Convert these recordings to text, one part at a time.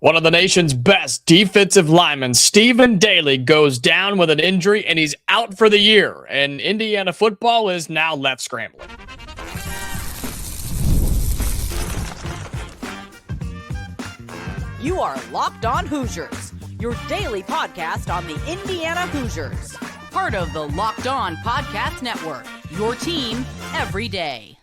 One of the nation's best defensive linemen, Stephen Daley, goes down with an injury and he's out for the year. And Indiana football is now left scrambling. You are Locked On Hoosiers, your daily podcast on the Indiana Hoosiers. Part of the Locked On Podcast Network, your team every day.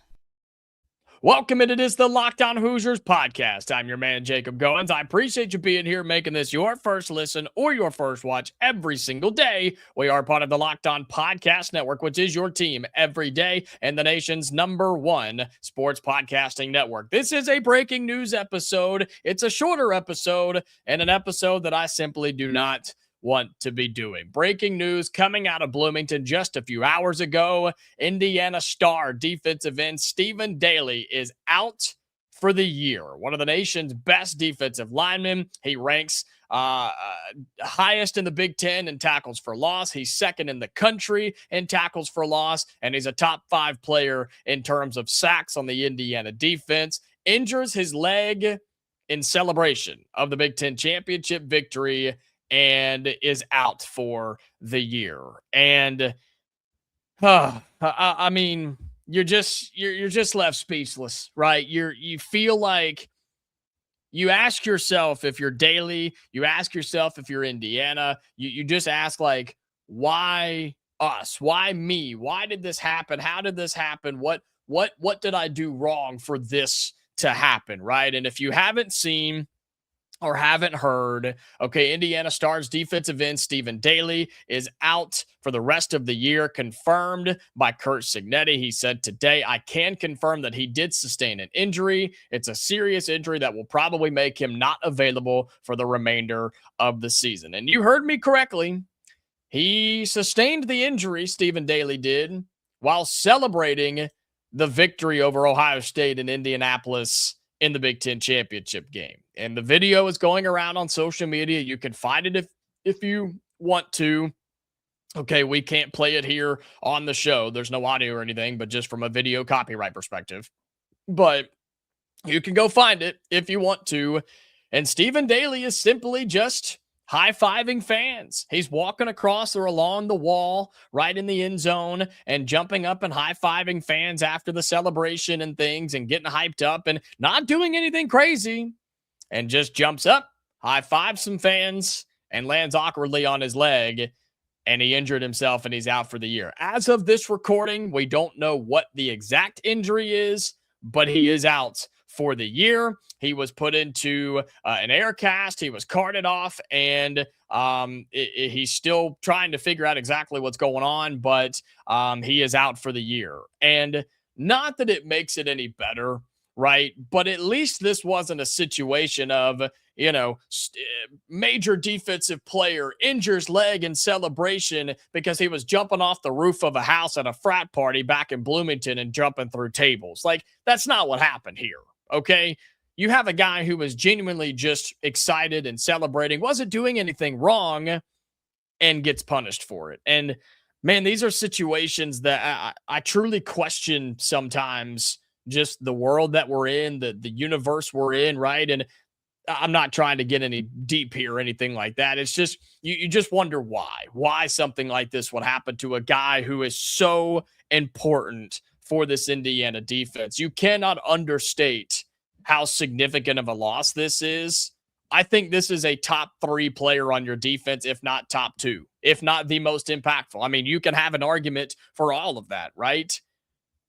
Welcome, and it is the Locked On Hoosiers podcast. I'm your man, Jacob Goins. I appreciate you being here, making this your first listen or your first watch every single day. We are part of the Locked On Podcast Network, which is your team every day and the nation's #1 sports podcasting network. This is a breaking news episode. It's a shorter episode and an episode that I simply do not want to be doing. Breaking news coming out of Bloomington just a few hours ago. Indiana star defensive end Stephen Daley is out for the year. One of the nation's best defensive linemen. He ranks highest in the Big Ten in tackles for loss. He's second in the country in tackles for loss, and he's a top 5 player in terms of sacks on the Indiana defense. Injures his leg in celebration of the Big Ten championship victory and is out for the year. And I mean, you're just left speechless, right? You feel like you ask yourself if you're Daly, you ask yourself if you're Indiana, you just ask, like, why us? Why me? Why did this happen? How did this happen? What did I do wrong for this to happen, right? And if you haven't seen or haven't heard, okay, Indiana stars defensive end Stephen Daley is out for the rest of the year, confirmed by Curt Cignetti. He said today, I can confirm that he did sustain an injury. It's a serious injury that will probably make him not available for the remainder of the season. And you heard me correctly. He sustained the injury, Stephen Daley did, while celebrating the victory over Ohio State in Indianapolis in the Big Ten championship game. And the video is going around on social media. You can find it if you want to. Okay, we can't play it here on the show. There's no audio or anything, but just from a video copyright perspective. But you can go find it if you want to. And Stephen Daley is simply just high-fiving fans. He's walking across or along the wall right in the end zone and jumping up and high-fiving fans after the celebration and things and getting hyped up and not doing anything crazy, and just jumps up, high-fives some fans, and lands awkwardly on his leg, and he injured himself and he's out for the year. As of this recording, we don't know what the exact injury is, but he is out for the year. He was put into an air cast. He was carted off, and he's still trying to figure out exactly what's going on, but he is out for the year. And not that it makes it any better, right? But at least this wasn't a situation of, major defensive player injures leg in celebration because he was jumping off the roof of a house at a frat party back in Bloomington and jumping through tables. Like, that's not what happened here, okay? You have a guy who was genuinely just excited and celebrating, wasn't doing anything wrong, and gets punished for it. And, man, these are situations that I truly question sometimes, just the world that we're in, the universe we're in, right? And I'm not trying to get any deep here or anything like that. It's just, you just wonder why something like this would happen to a guy who is so important for this Indiana defense. You cannot understate how significant of a loss this is. I think this is a top 3 player on your defense, if not top 2, if not the most impactful. I mean, you can have an argument for all of that, right?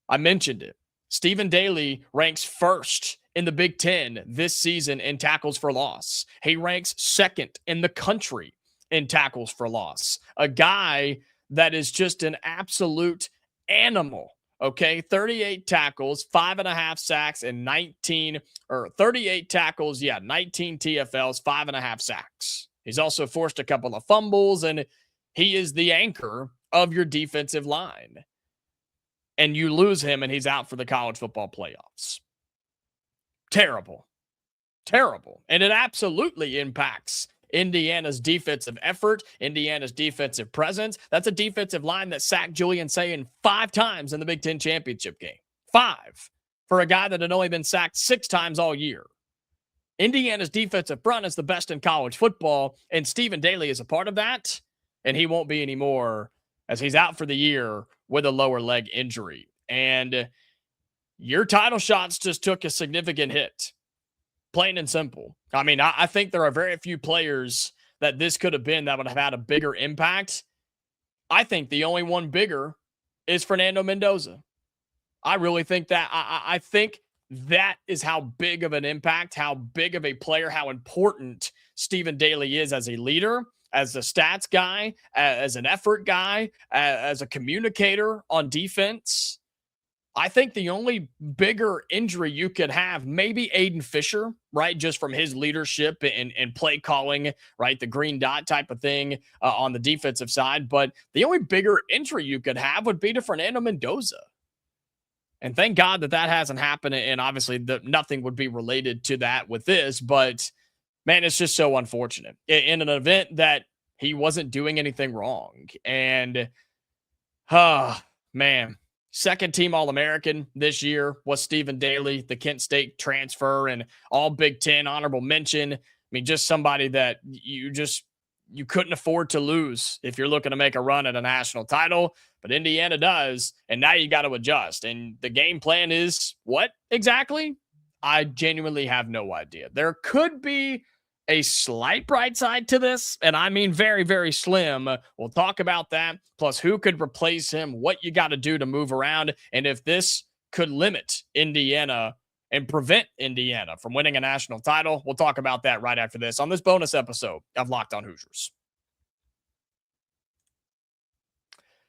I mentioned it. Stephen Daley ranks first in the Big Ten this season in tackles for loss. He ranks second in the country in tackles for loss. A guy that is just an absolute animal. Okay, 38 tackles, 5.5 sacks, and 38 tackles, 19 TFLs, 5.5 sacks. He's also forced a couple of fumbles, and he is the anchor of your defensive line. And you lose him, and he's out for the college football playoffs. Terrible. And it absolutely impacts Indiana's defensive effort, Indiana's defensive presence. That's a defensive line that sacked Julian Sayin 5 times in the Big Ten championship game. 5 for a guy that had only been sacked 6 times all year. Indiana's defensive front is the best in college football, and Stephen Daley is a part of that, and he won't be anymore as he's out for the year with a lower leg injury. And your title shots just took a significant hit, plain and simple. I mean, I think there are very few players that this could have been that would have had a bigger impact. I think the only one bigger is Fernando Mendoza. I really think that. I think that is how big of an impact, how big of a player, how important Stephen Daley is as a leader, as a stats guy, as an effort guy, as a communicator on defense. I think the only bigger injury you could have, maybe Aiden Fisher, right? Just from his leadership and play calling, right? The green dot type of thing on the defensive side. But the only bigger injury you could have would be to Fernando Mendoza. And thank God that hasn't happened. And obviously nothing would be related to that with this. But man, it's just so unfortunate in an event that he wasn't doing anything wrong. And, man. Second team All-American this year was Stephen Daley, the Kent State transfer, and all Big Ten honorable mention. I mean, just somebody that you couldn't afford to lose if you're looking to make a run at a national title, but Indiana does, and now you got to adjust. And the game plan is what exactly? I genuinely have no idea. There could be a slight bright side to this, and I mean very, very slim. We'll talk about that, plus who could replace him, what you got to do to move around, and if this could limit Indiana and prevent Indiana from winning a national title. We'll talk about that right after this on this bonus episode of Locked On Hoosiers.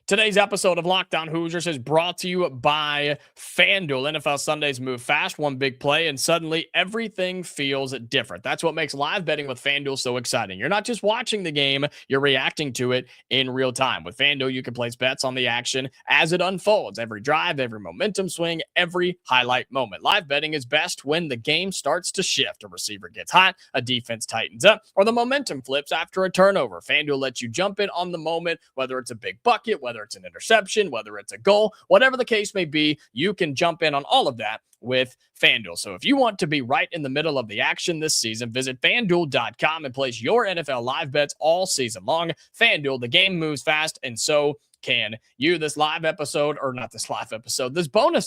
Today's episode of Locked On Hoosiers is brought to you by FanDuel. NFL Sundays move fast, one big play, and suddenly everything feels different. That's what makes live betting with FanDuel so exciting. You're not just watching the game, you're reacting to it in real time. With FanDuel, you can place bets on the action as it unfolds. Every drive, every momentum swing, every highlight moment. Live betting is best when the game starts to shift. A receiver gets hot, a defense tightens up, or the momentum flips after a turnover. FanDuel lets you jump in on the moment, whether it's a big bucket, whether it's an interception, whether it's a goal, whatever the case may be, you can jump in on all of that with FanDuel. So if you want to be right in the middle of the action this season, visit FanDuel.com and place your NFL live bets all season long. FanDuel, the game moves fast, and so can you. This bonus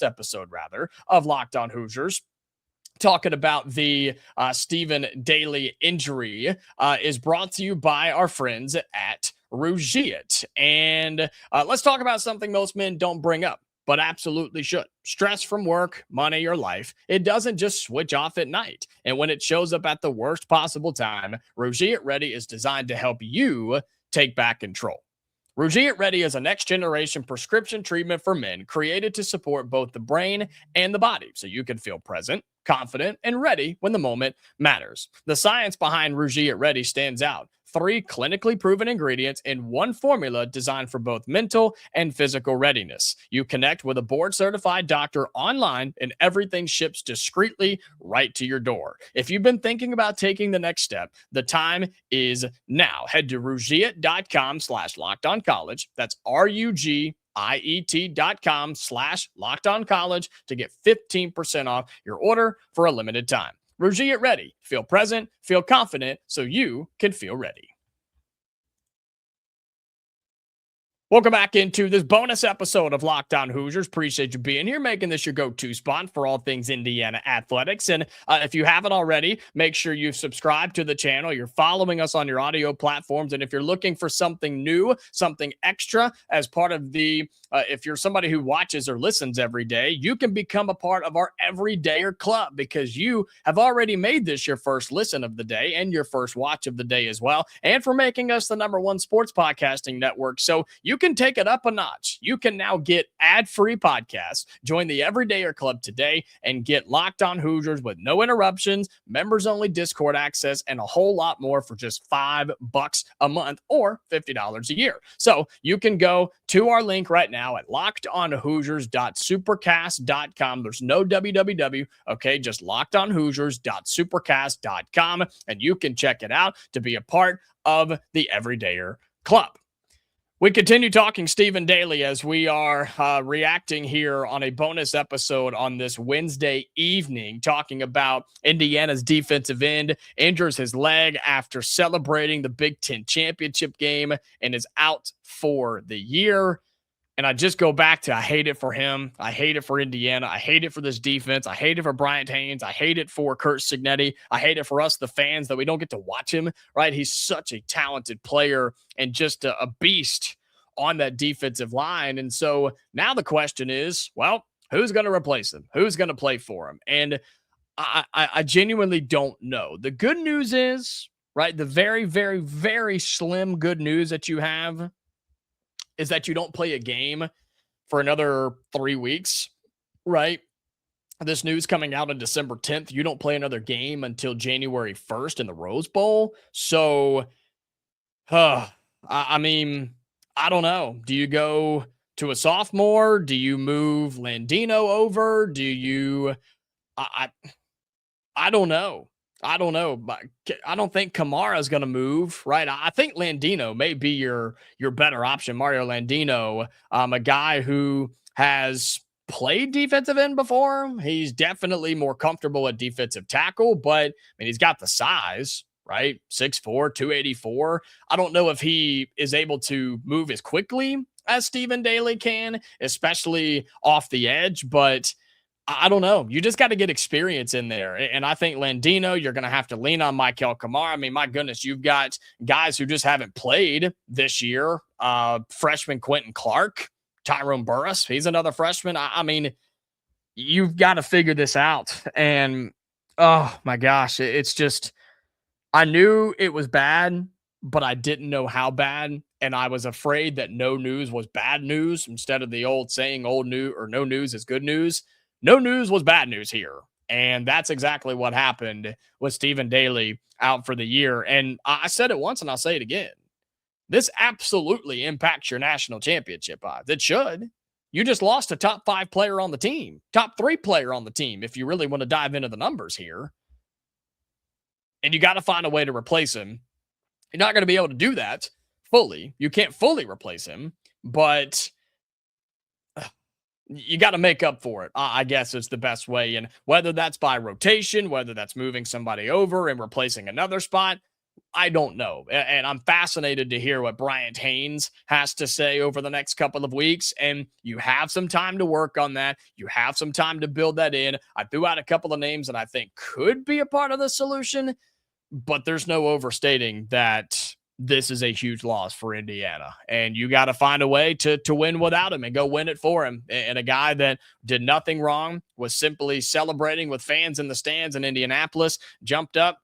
episode, rather, of Locked On Hoosiers, talking about the Stephen Daley injury, is brought to you by our friends at Rougiet. And let's talk about something most men don't bring up, but absolutely should. Stress from work, money, or life. It doesn't just switch off at night. And when it shows up at the worst possible time, Rougiet Ready is designed to help you take back control. Rougiet Ready is a next-generation prescription treatment for men created to support both the brain and the body so you can feel present, confident, and ready when the moment matters. The science behind Rougiet Ready stands out. 3 clinically proven ingredients in one formula designed for both mental and physical readiness. You connect with a board-certified doctor online, and everything ships discreetly right to your door. If you've been thinking about taking the next step, the time is now. Head to Rougiet.com/LockedOnCollege. That's RUGIET.com/LockedOnCollege to get 15% off your order for a limited time. Rougiet Ready. Feel present, feel confident, so you can feel ready. Welcome back into this bonus episode of Locked On Hoosiers. Appreciate you being here, making this your go-to spot for all things Indiana athletics. And if you haven't already, make sure you've subscribed to the channel. You're following us on your audio platforms. And if you're looking for something new, something extra as part of the, if you're somebody who watches or listens every day, you can become a part of our Everydayer Club because you have already made this your first listen of the day and your first watch of the day as well. And for making us the #1 sports podcasting network. So you can take it up a notch. You can now get ad-free podcasts. Join the Everydayer Club today and get Locked On Hoosiers with no interruptions, members-only Discord access, and a whole lot more for just $5 a month or $50 a year. So you can go to our link right now at lockedonhoosiers.supercast.com. There's no www, okay? Just lockedonhoosiers.supercast.com, and you can check it out to be a part of the Everydayer Club. We continue talking Stephen Daley as we are reacting here on a bonus episode on this Wednesday evening, talking about Indiana's defensive end injures his leg after celebrating the Big Ten championship game and is out for the year. And I just go back to, I hate it for him. I hate it for Indiana. I hate it for this defense. I hate it for Bryant Haines. I hate it for Curt Cignetti. I hate it for us, the fans, that we don't get to watch him, right? He's such a talented player and just a beast on that defensive line. And so now the question is, well, who's going to replace him? Who's going to play for him? And I genuinely don't know. The good news is, right, the very, very, very slim good news that you have is that you don't play a game for another 3 weeks, right? This news coming out on December 10th, you don't play another game until January 1st in the Rose Bowl. So, I mean, I don't know. Do you go to a sophomore? Do you move Landino over? Do you, I don't know. I don't know, but I don't think Kamara is going to move, right? I think Landino may be your better option. Mario Landino, a guy who has played defensive end before. He's definitely more comfortable at defensive tackle, but I mean, he's got the size, right? 6'4", 284. I don't know if he is able to move as quickly as Stephen Daley can, especially off the edge, but I don't know. You just got to get experience in there. And I think Landino, you're going to have to lean on Michael Kamara. I mean, my goodness, you've got guys who just haven't played this year. Freshman Quentin Clark, Tyrone Burris, he's another freshman. I mean, you've got to figure this out. And, oh, my gosh, it's just, I knew it was bad, but I didn't know how bad. And I was afraid that no news was bad news instead of the old saying old news or no news is good news. No news was bad news here. And that's exactly what happened with Stephen Daley out for the year. And I said it once and I'll say it again. This absolutely impacts your national championship odds. It should. You just lost a top 5 player on the team, top 3 player on the team, if you really want to dive into the numbers here. And you got to find a way to replace him. You're not going to be able to do that fully. You can't fully replace him, but you got to make up for it, I guess is the best way. And whether that's by rotation, whether that's moving somebody over and replacing another spot, I don't know. And I'm fascinated to hear what Bryant Haines has to say over the next couple of weeks. And you have some time to work on that. You have some time to build that in. I threw out a couple of names that I think could be a part of the solution, but there's no overstating that this is a huge loss for Indiana, and you got to find a way to win without him and go win it for him. And a guy that did nothing wrong, was simply celebrating with fans in the stands in Indianapolis, jumped up,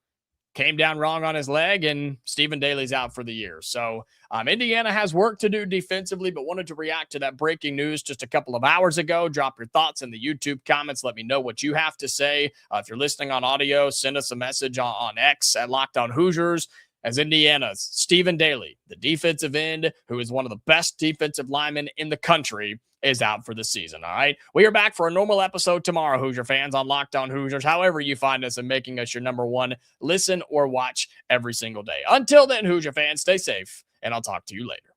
came down wrong on his leg, and Stephen Daley's out for the year. So Indiana has work to do defensively, but wanted to react to that breaking news just a couple of hours ago. Drop your thoughts in the YouTube comments. Let me know what you have to say. If you're listening on audio, send us a message on X at Locked On Hoosiers. As Indiana's Stephen Daley, the defensive end, who is one of the best defensive linemen in the country, is out for the season. All right. We are back for a normal episode tomorrow, Hoosier fans, on Locked On Hoosiers, however you find us and making us your number one listen or watch every single day. Until then, Hoosier fans, stay safe, and I'll talk to you later.